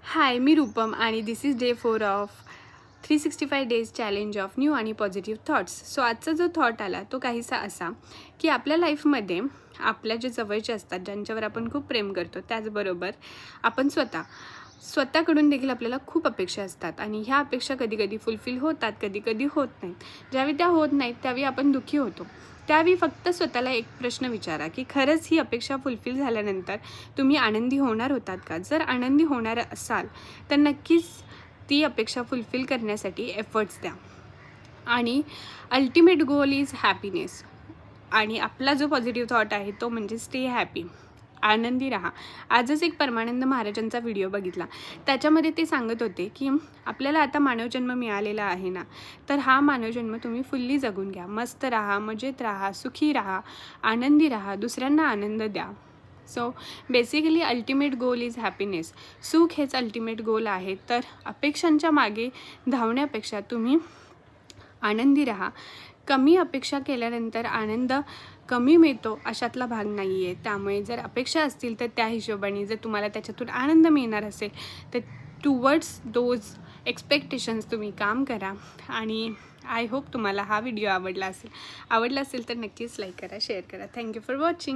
हाय, मी रूपम आणि this is day 4 of 365 days challenge of new आणि पॉझिटिव्ह थॉट्स. सो आजचा जो थॉट आला तो काहीसा असा की आपल्या लाईफमध्ये आपल्या जे जवळचे असतात, ज्यांच्यावर आपण खूप प्रेम करतो, त्याचबरोबर आपण स्वतःकडून देखील आपल्याला खूप अपेक्षा असतात आणि ह्या अपेक्षा कधीकधी फुलफिल होतात, कधीकधी होत नाहीत. ज्यावेळी त्या होत नाहीत त्यावेळी आपण दुःखी होतो. त्यावेळी फक्त स्वतःला एक प्रश्न विचारा की खरंच ही अपेक्षा फुलफिल झाल्यानंतर तुम्ही आनंदी होणार होतात का? जर आनंदी होणार असाल तर नक्कीच ती अपेक्षा फुलफिल करण्यासाठी एफर्ट्स द्या. आणि अल्टिमेट गोल इज हॅपीनेस. आणि आपला जो पॉझिटिव्ह थॉट आहे तो म्हणजे स्टे हॅपी, आनंदी राहा. आजच एक परमानंद महाराजांचा व्हिडिओ बघितला, त्याच्यामध्ये ते सांगत होते की आपल्याला आता मानवजन्म मिळालेला आहे ना, तर हा मानवजन्म तुम्ही फुल्ली जगून घ्या. मस्त राहा, मजेत राहा, सुखी राहा, आनंदी राहा, दुसऱ्यांना आनंद द्या. So basically ultimate goal is happiness. सुख हेच अल्टिमेट गोल आहे. तर अपेक्षांच्या मागे धावण्यापेक्षा तुम्ही आनंदी राहा. कमी अपेक्षा केल्यानंतर आनंद कमी मिळतो अशातला भाग नाही आहे. त्यामुळे जर अपेक्षा असतील तर त्या हिशोबाने जर तुम्हाला त्याच्यातून आनंद मिळणार असेल तर टुवर्ड्स दोज एक्सपेक्टेशन्स तुम्ही काम करा. आणि आय होप तुम्हाला हा व्हिडिओ आवडला असेल तर नक्कीच लाईक करा, शेअर करा. Thank you for watching.